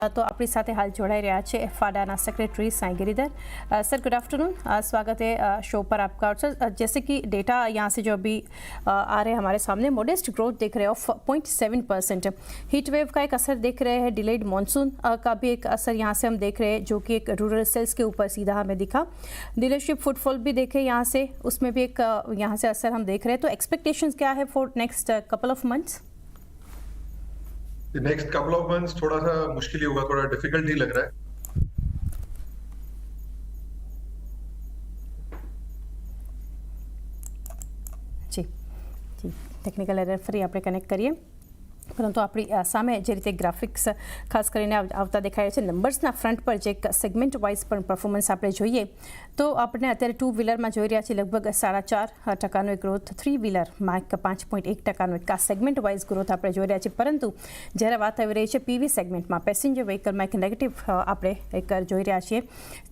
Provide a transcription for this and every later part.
तो अपनी साथे हाल जोड़ाई रहा है फाडाना secretary Sai Giridhar. Sir good afternoon, स्वागत है शो पर आपका। और सर जैसे कि डेटा यहाँ से जो अभी आ रहे हैं हमारे सामने, मोडेस्ट ग्रोथ देख रहे हैं ऑफ 0.7%। हीट वेव का एक असर देख रहे हैं, डिलेड मॉनसून का भी एक असर यहाँ से हम देख रहे हैं जो कि एक रूरल सेल्स के ऊपर सीधा हमें दिखा। डीलरशिप फुटफॉल भी देखे यहाँ से, उसमें भी एक यहाँ से असर हम देख रहे हैं। तो एक्सपेक्टेशंस क्या है for next couple of months? Next couple of months थोड़ा सा मुश्किल ही होगा, थोड़ा डिफिकल्ट ही लग रहा है। जी जी, ટેકનિકલ એરર ફરી આપણે કનેક્ટ કરીએ, પરંતુ આપણી સામે જે રીતે ગ્રાફિક્સ ખાસ કરીને આવતા દેખાય છે નંબર્સના ફ્રન્ટ પર જે એક સેગમેન્ટ વાઇઝ પણ પરફોર્મન્સ આપણે જોઈએ તો આપણે અત્યારે ટુ વ્હીલરમાં જોઈ રહ્યા છીએ લગભગ 4.5% એક ગ્રોથ, થ્રી વ્હીલરમાં 5.1% એક આ સેગમેન્ટ વાઇઝ ગ્રોથ આપણે જોઈ રહ્યા છીએ। પરંતુ જ્યારે વાત આવી રહી છે પીવી સેગમેન્ટમાં, પેસેન્જર વ્હીકલમાં એક નેગેટિવ આપણે એક જોઈ રહ્યા છીએ।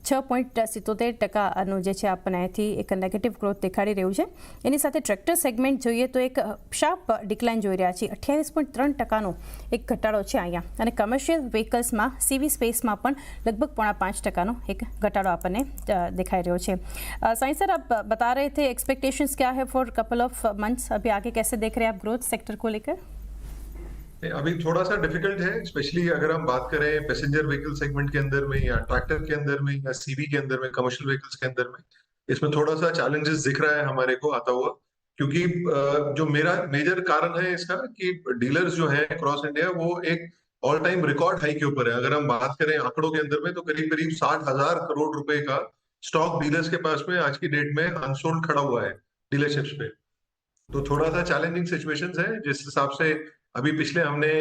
6.77% જે છે આપણને અહીંથી એક નેગેટિવ ગ્રોથ દેખાડી રહ્યું છે। એની સાથે ટ્રેક્ટર સેગમેન્ટ જોઈએ તો એક શાર્પ ડિક્લાઇન જોઈ રહ્યા છીએ, 28.3% એક ઘટાડો છે અહીંયા। અને કમર્શિયલ વ્હીકલ્સમાં સીવી સ્પેસમાં પણ લગભગ 0.5% એક ઘટાડો આપણને दिखाई रहे हो। साईं सर, आप बता रहे थे एक्सपेक्टेशंस क्या है फॉर कपल ऑफ मंथ्स, अभी आगे कैसे देख रहे हैं आप ग्रोथ सेक्टर को लेकर? अभी थोड़ा सा डिफिकल्ट है, स्पेशली अगर हम बात करें पैसेंजर व्हीकल सेगमेंट के अंदर में या ट्रैक्टर के अंदर में या सीवी के अंदर में, कमर्शियल व्हीकल्स के अंदर में, इसमें थोड़ा सा चैलेंजेस दिख रहा है हमारे को आता हुआ। क्योंकि जो मेरा मेजर कारण है इसका कि डीलर्स जो है अक्रॉस इंडिया वो एक ऑल टाइम रिकॉर्ड हाई के ऊपर है। अगर हम बात करें आंकड़ों के अंदर में तो करीब करीब 60,000 करोड़ रुपए का स्टॉक डीलर्स के पास में आज की डेट में अनसोल्ड खड़ा हुआ है डीलरशिप्स पे। तो थोड़ा सा चैलेंजिंग सिचुएशंस है, जिस हिसाब से अभी पिछले हमने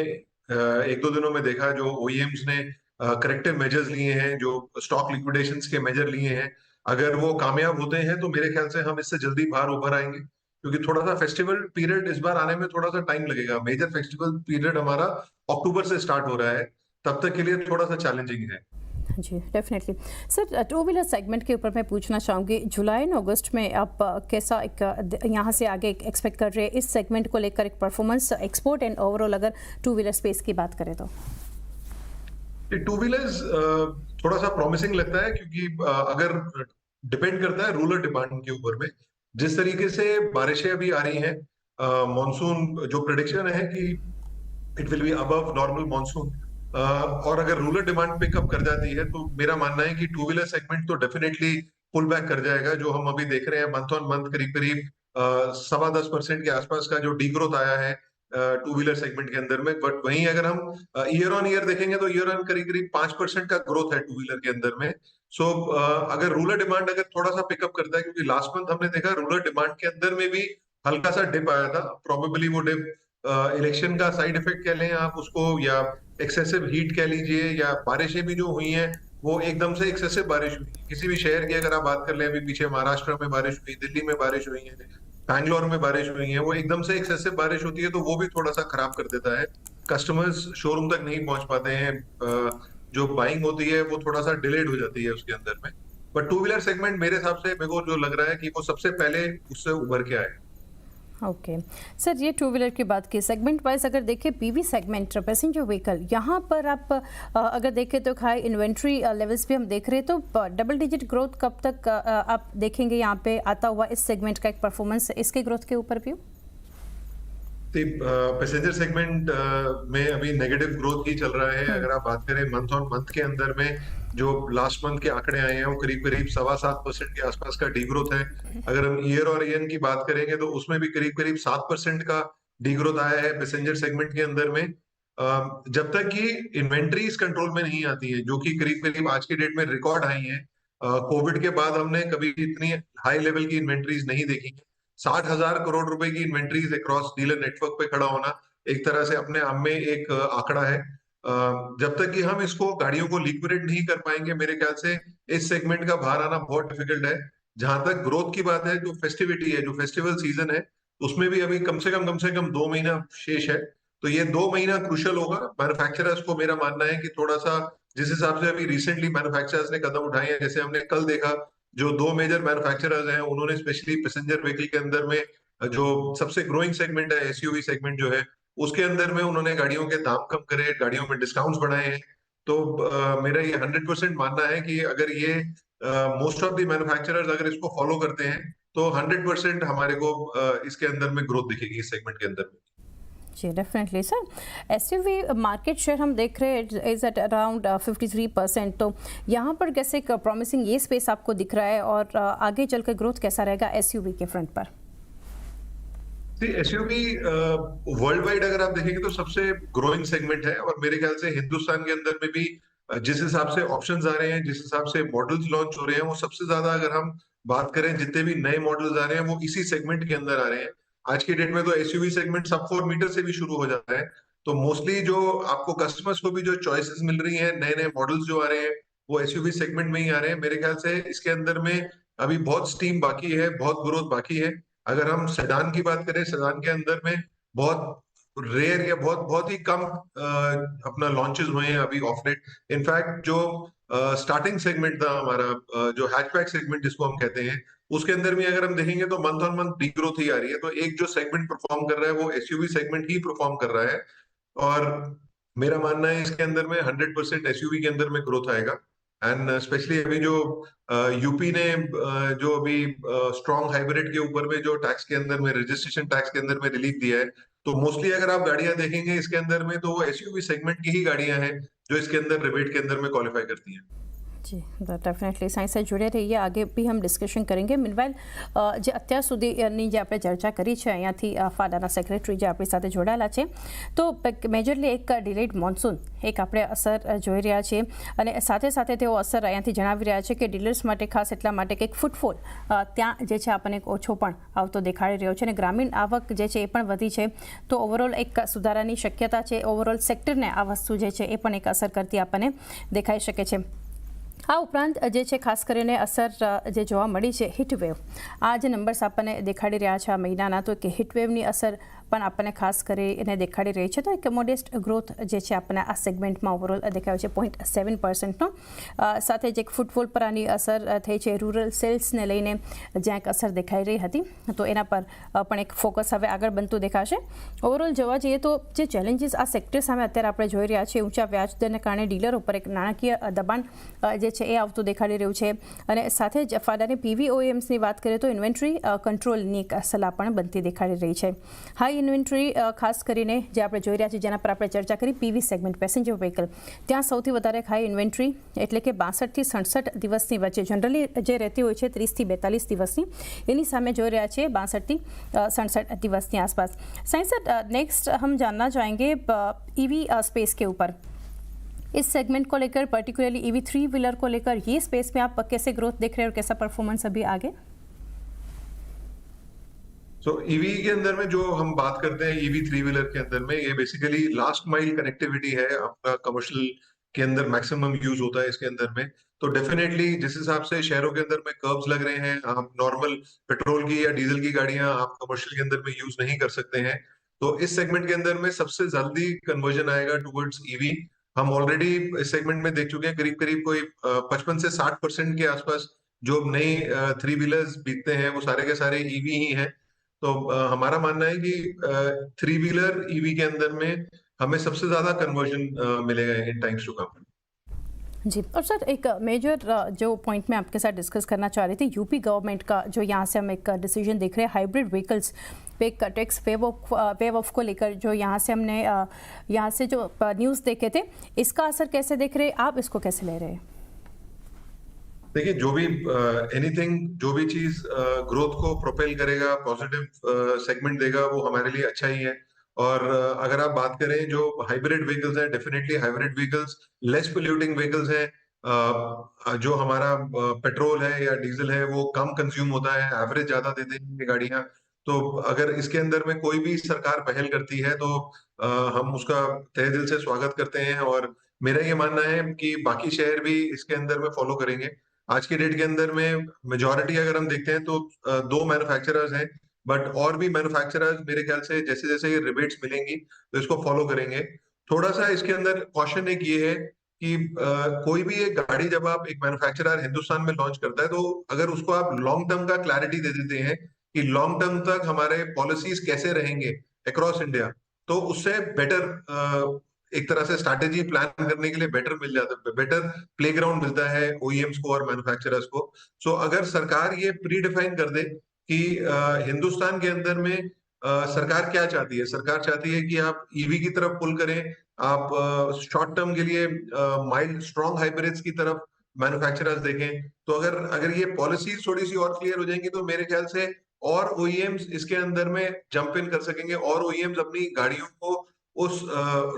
एक दो दिनों में देखा जो ओईएम्स ने करेक्टिव मेजर्स लिए हैं, जो स्टॉक लिक्विडेशंस के मेजर लिए हैं, अगर वो कामयाब होते हैं तो मेरे ख्याल से हम इससे जल्दी बाहर उभर आएंगे। क्योंकि थोड़ा सा फेस्टिवल पीरियड इस बार आने में थोड़ा सा टाइम लगेगा। मेजर फेस्टिवल पीरियड हमारा अक्टूबर से स्टार्ट हो रहा है, तब तक के लिए थोड़ा सा चैलेंजिंग है। जी definitely. Sir two wheeler segment के ऊपर मैं पूछना चाहूँगी, जुलाई और अगस्त में आप कैसा एक यहाँ से आगे एक्सपेक्ट कर रहे हैं इस सेगमेंट को लेकर एक परफॉर्मेंस, एक्सपोर्ट एंड ओवरऑल अगर टू व्हीलर स्पेस की बात करें तो? टू व्हीलर्स थोड़ा सा प्रॉमिसिंग लगता है, क्योंकि अगर डिपेंड करता है रूरल डिमांड के ऊपर में। जिस तरीके से बारिशें अभी आ रही हैं, मॉनसून जो प्रेडिक्शन है कि it will be above normal monsoon, और अगर रूरल डिमांड पिकअप कर जाती है तो मेरा मानना है कि टू व्हीलर सेगमेंट तो डेफिनेटली पुल बैक कर जाएगा। जो हम अभी देख रहे हैं मंथ ऑन मंथ करीब करीब 10.25% के आसपास का जो डी ग्रोथ आया है टू व्हीलर सेगमेंट के अंदर में। बट वहीं अगर हम ईयर ऑन ईयर देखेंगे तो ईयर ऑन करीब करीब 5% का ग्रोथ है टू व्हीलर के अंदर में। सो अगर रूरल डिमांड अगर थोड़ा सा पिकअप करता है, क्योंकि लास्ट मंथ हमने देखा रूरल डिमांड के अंदर में भी हल्का सा डिप आया था। प्रोबेबली वो डिप इलेक्शन का साइड इफेक्ट कह लें आप उसको, या एक्सेसिव हीट कह लीजिए, या बारिशें भी जो हुई हैं वो एकदम से एक्सेसिव बारिश हुई। किसी भी शहर की अगर आप बात कर लें, अभी पीछे महाराष्ट्र में बारिश हुई, दिल्ली में बारिश हुई है, बैंगलोर में बारिश हुई है, वो एकदम से एक्सेसिव बारिश होती है तो वो भी थोड़ा सा खराब कर देता है। कस्टमर्स शोरूम तक नहीं पहुंच पाते हैं, जो बाइंग होती है वो थोड़ा सा डिलेड हो जाती है उसके अंदर में। बट टू व्हीलर सेगमेंट मेरे हिसाब से, मेरे को जो लग रहा है कि वो सबसे पहले उससे उभर के आए। ओके सर, ये टू व्हीलर की बात की, सेगमेंट वाइज अगर देखें पीवी सेगमेंट पैसेंजर व्हीकल, यहाँ पर आप अगर देखें तो हाई इन्वेंट्री लेवल्स भी हम देख रहे हैं। तो डबल डिजिट ग्रोथ कब तक आप देखेंगे यहाँ पे आता हुआ इस सेगमेंट का एक परफॉर्मेंस, इसके ग्रोथ के ऊपर भी? पैसेंजर सेगमेंट में अभी नेगेटिव ग्रोथ ही चल रहा है। अगर आप बात करें मंथ ऑन मंथ के अंदर में, जो लास्ट मंथ के आंकड़े आए हैं वो करीब करीब 7.25% के आसपास का डी ग्रोथ है। अगर हम ईयर और ईयर की बात करेंगे तो उसमें भी करीब करीब 7% का डी ग्रोथ आया है पैसेंजर सेगमेंट के अंदर में। जब तक कि इन्वेंट्रीज कंट्रोल में नहीं आती है, जो कि करीब करीब आज की डेट में रिकॉर्ड हाई है। कोविड के बाद हमने कभी इतनी हाई लेवल की इन्वेंट्रीज नहीं देखी। 60,000 करोड़ रुपए की इन्वेंट्रीज अक्रॉस डीलर नेटवर्क पे खड़ा होना एक तरह से अपने आप में एक आंकड़ा है। जब तक कि हम इसको गाड़ियों को लिक्विडेट नहीं कर पाएंगे, मेरे ख्याल से इस सेगमेंट का बाहर आना बहुत डिफिकल्ट है। जहां तक ग्रोथ की बात है, जो फेस्टिविटी है, जो फेस्टिवल सीजन है, उसमें भी अभी कम से कम 2 महीना शेष है। तो ये 2 महीना क्रूशल होगा मैन्युफैक्चरर्स को। मेरा मानना है कि थोड़ा सा जिस हिसाब से अभी रिसेंटली मैन्युफैक्चरर्स ने कदम उठाए हैं, जैसे हमने कल देखा जो 2 मेजर मैन्युफैक्चरर्स हैं उन्होंने स्पेशली पैसेंजर व्हीकल के अंदर में, जो सबसे ग्रोइंग सेगमेंट है एसयूवी सेगमेंट जो है, उसके अंदर में उन्होंने गाड़ियों के दाम कम करे, गाड़ियों में डिस्काउंट्स बढ़ाए हैं। तो मेरा ये 100% मानना है कि अगर ये मोस्ट ऑफ द मैन्युफैक्चरर्स अगर इसको फॉलो करते हैं तो 100% हमारे को इसके अंदर में ग्रोथ दिखेगी इस सेगमेंट के अंदर में। जी definitely sir. SUV market share हम देख रहे हैं इज एट अराउंड 53%, तो यहाँ पर कैसे एक प्रॉमिसिंग ये स्पेस आपको दिख रहा है और आगे चलकर ग्रोथ कैसा रहेगा एसयूवी के फ्रंट पर? एसयूवी वर्ल्ड वाइड अगर आप देखेंगे तो सबसे ग्रोइंग सेगमेंट है, और मेरे ख्याल से हिंदुस्तान के अंदर में भी जिस हिसाब से ऑप्शंस आ रहे हैं, जिस हिसाब से मॉडल्स लॉन्च हो रहे हैं, वो सबसे ज्यादा अगर हम बात करें जितने भी नए मॉडल्स आ रहे हैं वो इसी सेगमेंट के अंदर आ रहे हैं। आज की डेट में तो एसयूवी सेगमेंट सब 4 मीटर से भी शुरू हो जाता है। तो मोस्टली जो आपको कस्टमर्स को भी जो चॉइसेस मिल रही है, नए नए मॉडल्स जो आ रहे हैं वो एसयूवी सेगमेंट में ही आ रहे हैं। मेरे ख्याल से इसके अंदर में अभी बहुत स्टीम बाकी है, बहुत ग्रोथ बाकी है। अगर हम सेडान की बात करें, सेडान के अंदर में बहुत रेयर या बहुत बहुत ही कम अपना लॉन्चेस हुए हैं अभी ऑफ लेट। इनफैक्ट जो स्टार्टिंग सेगमेंट था हमारा, जो हैचबैक सेगमेंट जिसको हम कहते हैं, उसके अंदर भी अगर हम देखेंगे तो month on month the growth ही आ रही है। तो एक जो सेगमेंट परफॉर्म कर रहा है वो एसयूवी सेगमेंट ही परफॉर्म कर रहा है, और मेरा मानना है इसके अंदर में 100% एसयूवी के अंदर में ग्रोथ आएगा। एंड स्पेशली अभी जो यूपी ने जो अभी स्ट्रॉन्ग हाइब्रिड के ऊपर में जो टैक्स के अंदर में रजिस्ट्रेशन टैक्स के अंदर में रिलीफ दिया है, तो मोस्टली अगर आप गाड़ियां देखेंगे इसके अंदर में तो वो एसयूवी सेगमेंट की ही गाड़ियां हैं जो इसके अंदर रिबेट के अंदर में क्वालिफाई करती हैं। जी डेफिनेटली साइंस से जुड़े रहिए, आगे भी हम ડિસ્કશન करेंगे। મીનવાઇલ જે અત્યાર સુધીની જે આપણે ચર્ચા કરી છે અહીંયાથી ફાડાના સેક્રેટરી જે આપણી સાથે જોડાયેલા છે, તો મેજરલી એક ડિલેડ મોન્સૂન એક આપણે અસર જોઈ રહ્યા છીએ, અને સાથે સાથે તેઓ અસર અહીંયાથી જણાવી રહ્યા છે કે ડીલર્સ માટે ખાસ એટલા માટે કે એક ફૂટફોલ ત્યાં જે છે આપણને એક ઓછો પણ આવતો દેખાડી રહ્યો છે, અને ગ્રામીણ આવક જે છે એ પણ વધી છે, તો ઓવરઓલ એક સુધારાની શક્યતા છે। ઓવરઓલ સેક્ટરને આ વસ્તુ જે છે એ પણ એક અસર કરતી આપણને દેખાઈ શકે છે। આ ઉપરાંત જે છે ખાસ કરીને અસર જે જોવા મળી છે હીટવેવ, આ જે નંબર્સ આપણને દેખાડી રહ્યા છે આ મહિનાના, તો કે હીટવેવની અસર પણ આપણને ખાસ કરીને દેખાડી રહી છે। તો એક મોડેસ્ટ ગ્રોથ જે છે આપણને આ સેગમેન્ટમાં ઓવરઓલ દેખાયો છે 0.7%નો, સાથે જ એક ફૂટફોલ પર આની અસર થઈ છે। રૂરલ સેલ્સને લઈને જ્યાં એક અસર દેખાઈ રહી હતી, તો એના પર પણ એક ફોકસ હવે આગળ બનતું દેખાશે। ઓવરઓલ જોવા જઈએ તો જે ચેલેન્જીસ આ સેક્ટર સામે અત્યારે આપણે જોઈ રહ્યા છીએ, ઊંચા વ્યાજદરને કારણે ડીલરો પર એક નાણાકીય દબાણ જે છે એ આવતું દેખાડી રહ્યું છે, અને સાથે જ ફાડાની પીવી ઓએમ્સની વાત કરીએ તો ઇન્વેન્ટરી કંટ્રોલની એક સલાહ પણ બનતી દેખાડી રહી છે। હાઈ ઇન્વેન્ટરી ખાસ કરીને જે આપણે જોઈ રહ્યા છીએ, જેના પર આપણે ચર્ચા કરી, પીવી સેગમેન્ટ પેસેન્જર વ્હીકલ, ત્યાં સૌથી વધારે હાઈ ઇન્વેન્ટરી એટલે કે 62 થી 67 દિવસની વચ્ચે જનરલી જે રહેતી હોય છે 30 થી 42 દિવસની, એની સામે જોઈ રહ્યા છીએ 62 થી 67 દિવસની आसपास। साइंस सर, नेक्स्ट हम जानना चाहेंगे ईवी स्पेस के ऊपर, इस सेगमेंट को लेकर पर्टिकुलरली ईवी 3 व्हीलर को लेकर ये स्पेस में आप कैसे ग्रोथ देख रहे हैं और कैसा परफॉर्मेंस अभी आगे? ईवी के अंदर में जो हम बात करते हैं ईवी 3 व्हीलर के अंदर में, ये बेसिकली लास्ट माइल कनेक्टिविटी है। आपका कमर्शियल के अंदर मैक्सिमम यूज होता है इसके अंदर में। तो डेफिनेटली जिस हिसाब से शहरों के अंदर में कर्व्स लग रहे हैं, आप नॉर्मल पेट्रोल की या डीजल की गाड़ियां आप कमर्शियल के अंदर में यूज नहीं कर सकते हैं। तो इस सेगमेंट के अंदर में सबसे जल्दी कन्वर्जन आएगा टुवर्ड्स ईवी। हम ऑलरेडी इस सेगमेंट में देख चुके हैं करीब करीब कोई 55 से 60% के आसपास जो नई 3 व्हीलर्स बिकते हैं वो सारे के सारे ईवी ही हैं। तो हमारा मानना है कि 3 व्हीलर ईवी के अंदर में हमें सबसे ज्यादा कन्वर्जन मिलेगा इन टाइम्स टू कम। जी, और सर एक मेजर जो पॉइंट मैं आपके साथ डिस्कस करना चाह रही थी, यूपी गवर्नमेंट का जो यहाँ से हम एक डिसीजन देख रहे हैं हाइब्रिड व्हीकल्स पे एक टैक्स वेव ऑफ को लेकर, जो यहाँ से हमने यहाँ से जो न्यूज़ देखे थे, इसका असर कैसे देख रहे हैं आप, इसको कैसे ले रहे हैं? देखिए, जो भी एनीथिंग जो भी चीज ग्रोथ को प्रोपेल करेगा, पॉजिटिव सेगमेंट देगा, वो हमारे लिए अच्छा ही है। और अगर आप बात करें जो हाइब्रिड व्हीकल्स हैं, definitely hybrid vehicles less polluting vehicles हैं। जो हमारा पेट्रोल है या डीजल है वो कम कंज्यूम होता है, एवरेज ज्यादा देते हैं गाड़ियां। तो अगर इसके अंदर में कोई भी सरकार पहल करती है तो हम उसका तहे दिल से स्वागत करते हैं, और मेरा ये मानना है कि बाकी शहर भी इसके अंदर में फॉलो करेंगे। आज के डेट के अंदर में मेजॉरिटी अगर हम देखते हैं तो 2 मैन्युफैक्चरर्स हैं, बट और भी मैन्युफैक्चरर्स मेरे ख्याल से जैसे जैसे ये रिबेट्स मिलेंगी तो इसको फॉलो करेंगे। थोड़ा सा इसके अंदर कॉशन एक ये है कि कोई भी एक गाड़ी जब आप एक मैन्युफैक्चरर हिंदुस्तान में लॉन्च करता है, तो अगर उसको आप लॉन्ग टर्म का क्लैरिटी दे देते हैं कि लॉन्ग टर्म तक हमारे पॉलिसीज कैसे रहेंगे अक्रॉस इंडिया, तो उससे बेटर एक तरह से स्ट्रैटेजी प्लान करने के लिए बेटर मिल जाता है, बेटर प्लेग्राउंड मिलता है ओईएम्स को और मैन्युफैक्चरर्स को। सो अगर सरकार ये प्री डिफाइन कर दे कि हिंदुस्तान के अंदर में सरकार क्या चाहती है, सरकार चाहती है कि आप ईवी की तरफ पुल करें, आप शॉर्ट टर्म के लिए माइल्ड स्ट्रॉन्ग हाइब्रिड्स की तरफ मैन्युफैक्चरर्स देखें, तो अगर अगर ये पॉलिसीज थोड़ी सी और क्लियर हो जाएंगी तो मेरे ख्याल से और ओईएम्स इसके अंदर में जंप इन कर सकेंगे, और ओईएम्स अपनी गाड़ियों को उस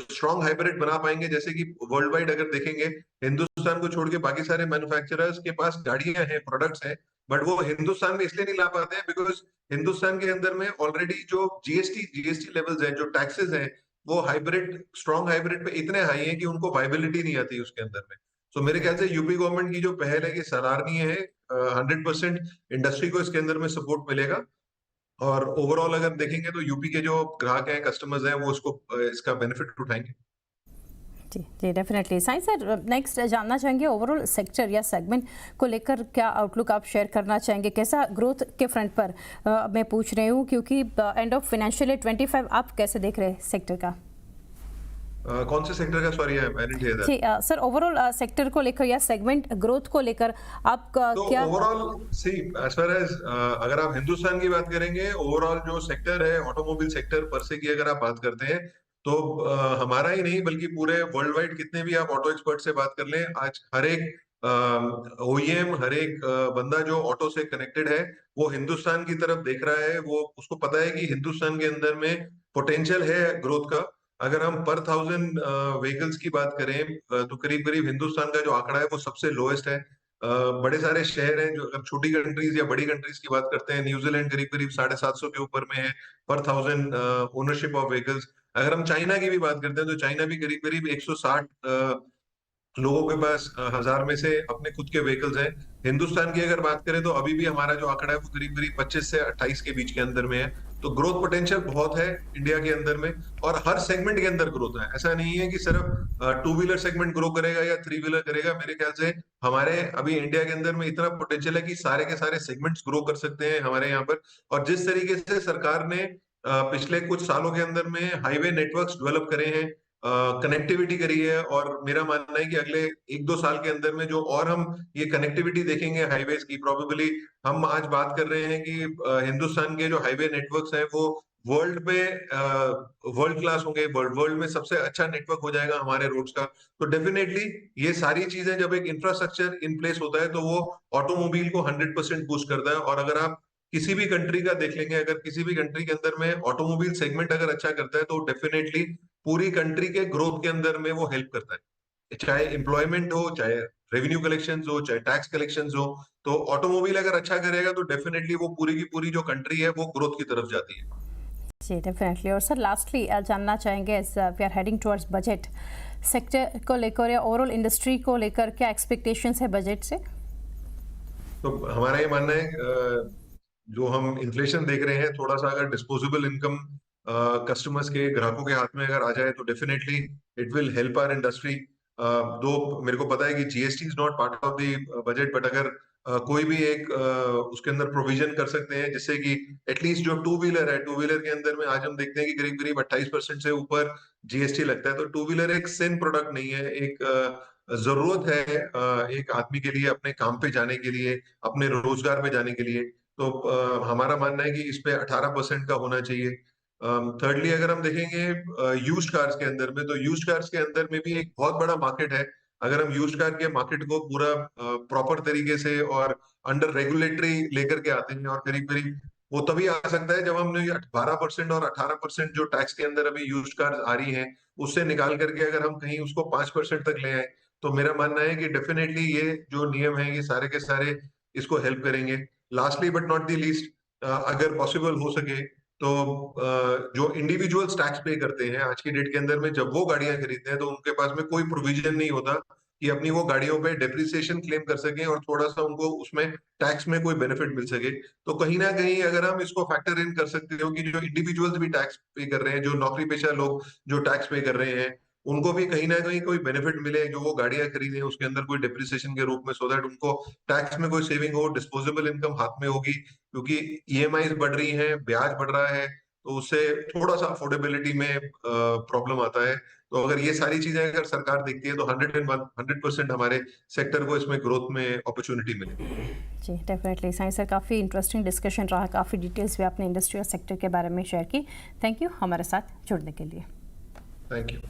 स्ट्रॉन्ग हाइब्रिड बना पाएंगे। जैसे कि वर्ल्ड वाइड अगर देखेंगे, हिंदुस्तान को छोड़ के बाकी सारे मैन्युफैक्चरर्स के पास गाड़ियां हैं, प्रोडक्ट्स हैं, बट वो हिंदुस्तान में इसलिए नहीं ला पाते हैं बिकॉज हिंदुस्तान के अंदर में ऑलरेडी जो जीएसटी लेवल्स हैं, जो टैक्सेस हैं, वो हाइब्रिड स्ट्रॉन्ग हाइब्रिड पे इतने हाई हैं कि उनको वाइबिलिटी नहीं आती उसके अंदर में। सो मेरे ख्याल से यूपी गवर्नमेंट की जो पहल है कि सराहनीय है, 100% इंडस्ट्री को इसके अंदर में सपोर्ट मिलेगा, और ओवरऑल अगर देखेंगे तो यूपी के जो ग्राहक हैं, कस्टमर्स हैं, वो उसको इसका बेनिफिट उठाएंगे। जी जी, डेफिनेटली। साईं सर, नेक्स्ट जानना चाहेंगे ओवरऑल सेक्टर या सेगमेंट को लेकर क्या आउटलुक आप शेयर करना चाहेंगे, कैसा ग्रोथ के फ्रंट पर मैं पूछ रही हूँ, क्योंकि एंड ऑफ फाइनेंशियल ईयर 25 आप कैसे देख रहे हैं सेक्टर का? कौन से सेक्टर का? Sorry, I didn't hear that. जी सर, ओवरऑल सेक्टर को लेकर या सेगमेंट ग्रोथ को लेकर आप तो क्या? ओवरऑल सी, एज फार एज अगर आप हिंदुस्तान की बात करेंगे, ओवरऑल जो सेक्टर है ऑटोमोबाइल सेक्टर पर से की अगर आप बात करते हैं, तो हमारा ही नहीं बल्कि पूरे वर्ल्ड वाइड कितने भी आप ऑटो एक्सपर्ट से बात कर लें, आज हर एक ओईएम, हर एक बंदा जो ऑटो से कनेक्टेड है, वो हिंदुस्तान की तरफ देख रहा है। वो उसको पता है कि हिंदुस्तान के अंदर में पोटेंशियल है ग्रोथ का। अगर हम पर 1000 व्हीकल्स की बात करें, तो करीब करीब हिंदुस्तान का जो आंकड़ा है वो सबसे लोएस्ट है। बड़े सारे शहर हैं, जो अगर छोटी कंट्रीज या बड़ी कंट्रीज की बात करते हैं, न्यूजीलैंड करीब करीब 750 के ऊपर में है पर 1000 ओनरशिप ऑफ व्हीकल्स। अगर हम चाइना की भी बात करते हैं तो चाइना भी करीब करीब 160 लोगों के पास 1000 में से अपने खुद के व्हीकल्स हैं। हिंदुस्तान की अगर बात करें तो अभी भी हमारा जो आंकड़ा है वो करीब करीब 25 से 28 के बीच के अंदर में है। तो ग्रोथ पोटेंशियल बहुत है इंडिया के अंदर में, और हर सेगमेंट के अंदर ग्रोथ है। ऐसा नहीं है कि सिर्फ टू व्हीलर सेगमेंट ग्रो करेगा या थ्री व्हीलर करेगा। मेरे ख्याल से हमारे अभी इंडिया के अंदर में इतना पोटेंशियल है कि सारे के सारे सेगमेंट्स ग्रो कर सकते हैं हमारे यहाँ पर। और जिस तरीके से सरकार ने पिछले कुछ सालों के अंदर में हाईवे नेटवर्क्स डेवलप करे हैं, कनेक्टिविटी करी है, और मेरा मानना है कि अगले 1-2 साल के अंदर में जो और हम ये कनेक्टिविटी देखेंगे हाईवेज की, प्रोबेबली हम आज बात कर रहे हैं कि हिंदुस्तान के जो हाईवे नेटवर्क्स हैं वो वर्ल्ड में वर्ल्ड क्लास होंगे, वर्ल्ड में सबसे अच्छा नेटवर्क हो जाएगा हमारे रोड्स का। तो डेफिनेटली ये सारी चीजें, जब एक इंफ्रास्ट्रक्चर इन प्लेस होता है तो वो ऑटोमोबाइल को 100% बूस्ट करता है। और अगर आप किसी भी कंट्री का देख लेंगे, अगर किसी भी कंट्री के अंदर में ऑटोमोबाइल सेगमेंट अगर अच्छा करता है तो डेफिनेटली पूरी कंट्री के ग्रोथ के अंदर में वो हेल्प करता है, चाहे एम्प्लॉयमेंट हो, चाहे रेवेन्यू कलेक्शंस हो, चाहे टैक्स कलेक्शंस हो। तो ऑटोमोबाइल अगर अच्छा करेगा तो डेफिनेटली वो पूरी की पूरी जो कंट्री है वो ग्रोथ की तरफ जाती है। जी डेफिनेटली। और सर लास्टली जानना चाहेंगे, as we are heading towards budget, sector को लेकर या ओवरऑल इंडस्ट्री को लेकर क्या एक्सपेक्टेशंस है बजट से? तो हमारा ये मानना है, जो हम इन्फ्लेशन देख रहे हैं, थोड़ा सा अगर डिस्पोजेबल इनकम कस्टमर्स के, ग्राहकों के हाथ में अगर आ जाए तो definitely it will help our industry. दो मेरे को पता है कि GST is not part of the budget, but अगर कोई भी एक उसके अंदर प्रोविजन कर सकते हैं जिससे कि एटलीस्ट जो टू व्हीलर है, टू व्हीलर के अंदर में आज हम देखते हैं कि करीब करीब 28% से ऊपर जीएसटी लगता है। तो टू व्हीलर एक सिन प्रोडक्ट नहीं है, एक जरूरत है एक आदमी के लिए अपने काम पे जाने के लिए, अपने रोजगार पे जाने के लिए। तो हमारा मानना है कि इस पे 18% का होना चाहिए। थर्डली अगर हम देखेंगे यूज्ड कार्स के अंदर में, तो यूज्ड कार्स के अंदर में भी एक बहुत बड़ा मार्केट है। अगर हम यूज्ड कार के मार्केट को पूरा प्रॉपर तरीके से और अंडर रेगुलेटरी लेकर के आते हैं, और करीब करीब वो तभी आ सकता है जब हमने 12% और 18% जो टैक्स के अंदर अभी यूज्ड कार्स आ रही हैं उससे निकाल करके अगर हम कहीं उसको 5% तक ले आए, तो मेरा मानना है कि डेफिनेटली ये जो नियम है ये सारे के सारे इसको हेल्प करेंगे। Lastly but not the least, अगर पॉसिबल हो सके तो जो इंडिविजुअल्स टैक्स पे करते हैं आज की डेट के अंदर में, जब वो गाड़ियां खरीदते हैं तो उनके पास में कोई प्रोविजन नहीं होता कि अपनी वो गाड़ियों पे डेप्रिसिएशन क्लेम कर सकें और थोड़ा सा उनको उसमें टैक्स में कोई बेनिफिट मिल सके। तो कहीं ना कहीं अगर हम इसको फैक्टर इन कर सकते हो कि जो इंडिविजुअल्स भी टैक्स पे कर रहे हैं, जो नौकरी पेशा लोग जो टैक्स पे कर रहे हैं, उनको भी कहीं ना कहीं कोई बेनिफिट मिले, जो वो गाड़ियां खरीदे उसके अंदर कोई डिप्रिसिएशन के रूप में, सो दैट उनको टैक्स में कोई सेविंग हो, डिस्पोजेबल इनकम हाथ में होगी। क्योंकि ईएमआई बढ़ रही है, ब्याज बढ़ रहा है, तो उससे थोड़ा सा अफोर्डेबिलिटी में प्रॉब्लम आता है। तो अगर ये सारी चीजें अगर सरकार देखती है तो 100% हमारे सेक्टर को इसमें ग्रोथ में अपॉर्चुनिटी मिलेगी। जी डेफिनेटली साईं सर, काफ़ी इंटरेस्टिंग डिस्कशन रहा, काफ़ी डिटेल्स भी आपने इंडस्ट्री और सेक्टर के बारे में शेयर की। थैंक यू हमारे साथ जुड़ने के लिए। Thank you.